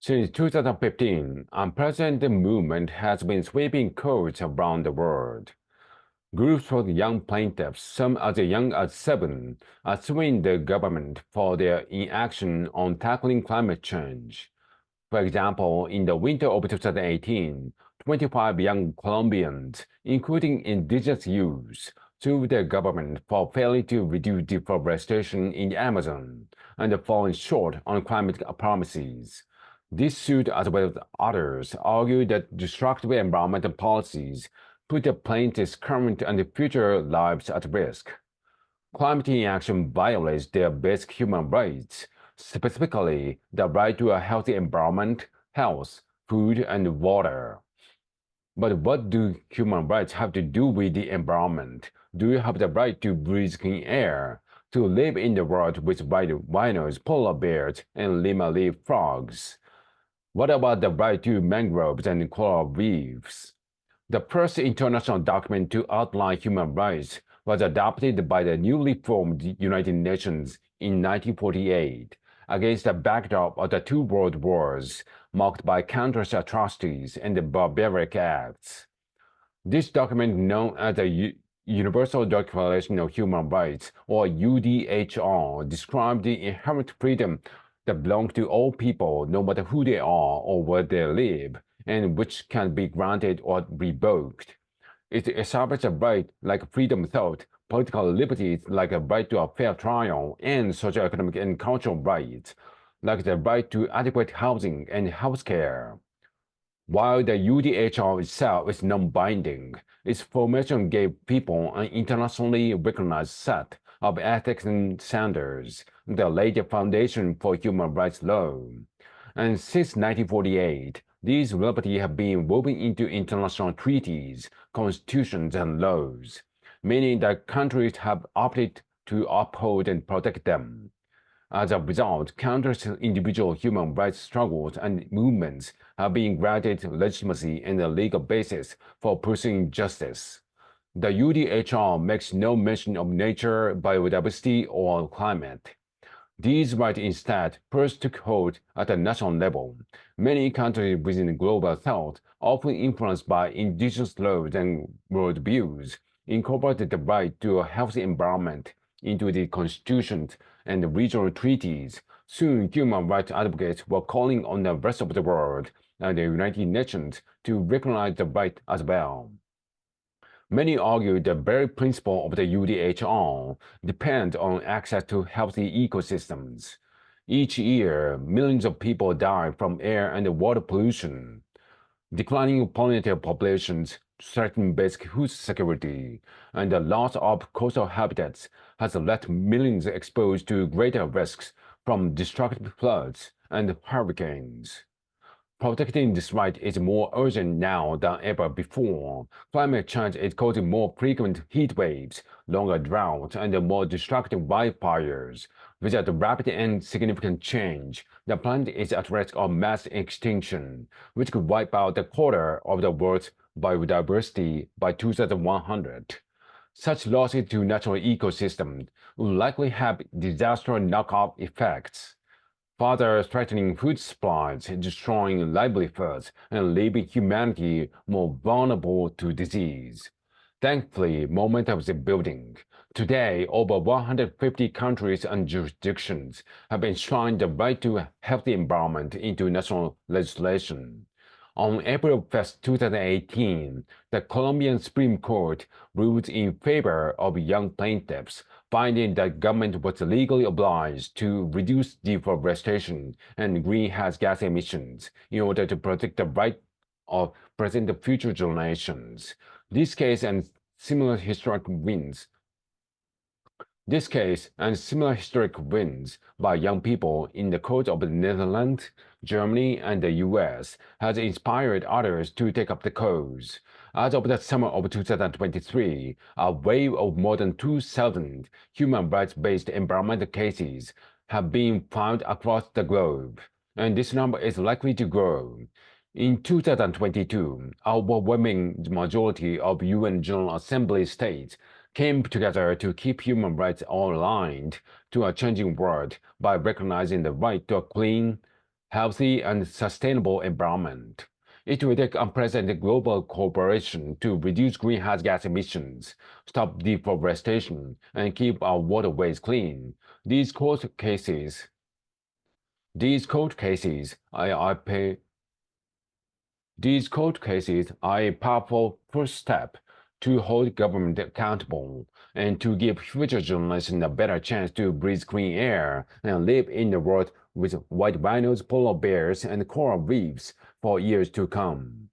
Since 2015, unprecedented movement has been sweeping courts around the world. Groups of young plaintiffs, some as young as 7, are suing the government for their inaction on tackling climate change. For example, in the winter of 2018, 25 young Colombians, including indigenous youths, sued the government for failing to reduce deforestation in the Amazon and falling short on climate promises. This suit, as well as others, argue that destructive environmental policies put the plaintiffs' current and future lives at risk. Climate inaction violates their basic human rights, specifically the right to a healthy environment, health, food, and water. But what do human rights have to do with the environment? Do you have the right to breathe clean air, to live in the world with white rhinos, polar bears, and lima leaf frogs? What about the right to mangroves and coral reefs? The first international document to outline human rights was adopted by the newly formed United Nations in 1948 against the backdrop of the two world wars marked by countless atrocities and barbaric acts. This document, known as the Universal Declaration of Human Rights, or UDHR, describes the inherent freedom that belongs to all people, no matter who they are or where they live, and which can be granted or revoked. It establishes a right like freedom of thought, political liberties like a right to a fair trial, and socioeconomic and cultural rights, like the right to adequate housing and health care. While the UDHR itself is non-binding, its formation gave people an internationally recognized set of ethics and standards that laid the foundation for human rights law. And since 1948, these liberties have been woven into international treaties, constitutions, and laws, meaning that countries have opted to uphold and protect them. As a result, countless individual human rights struggles and movements have been granted legitimacy and a legal basis for pursuing justice. The UDHR makes no mention of nature, biodiversity, or climate. These rights instead first took hold at a national level. Many countries within the global south, often influenced by indigenous laws and worldviews, incorporated the right to a healthy environment into the constitutions and regional treaties. Soon, human rights advocates were calling on the rest of the world and the United Nations to recognize the right as well. Many argue the very principle of the UDHR depends on access to healthy ecosystems. Each year, millions of people die from air and water pollution. Declining pollinator populations threaten basic food security, and the loss of coastal habitats has left millions exposed to greater risks from destructive floods and hurricanes. Protecting this right is more urgent now than ever before. Climate change is causing more frequent heat waves, longer droughts, and more destructive wildfires. Without rapid and significant change, the planet is at risk of mass extinction, which could wipe out a quarter of the world's biodiversity by 2100. Such losses to natural ecosystems will likely have disastrous knock-on effects, further threatening food supplies, destroying livelihoods, and leaving humanity more vulnerable to disease. Thankfully, momentum is building. Today, over 150 countries and jurisdictions have enshrined the right to a healthy environment into national legislation. On April 1st, 2018, the Colombian Supreme Court ruled in favor of young plaintiffs, finding that government was legally obliged to reduce deforestation and greenhouse gas emissions in order to protect the right of present and future generations. This case and similar historic wins by young people in the courts of the Netherlands, Germany, and the US has inspired others to take up the cause. As of the summer of 2023, a wave of more than 2,000 human rights-based environmental cases have been filed across the globe, and this number is likely to grow. In 2022, a overwhelming majority of UN General Assembly states came together to keep human rights aligned to a changing world by recognizing the right to a clean, healthy, and sustainable environment. It will take unprecedented global cooperation to reduce greenhouse gas emissions, stop deforestation, and keep our waterways clean. These court cases are a powerful first step to hold government accountable and to give future generations a better chance to breathe clean air and live in a world with white rhinos, polar bears, and coral reefs for years to come.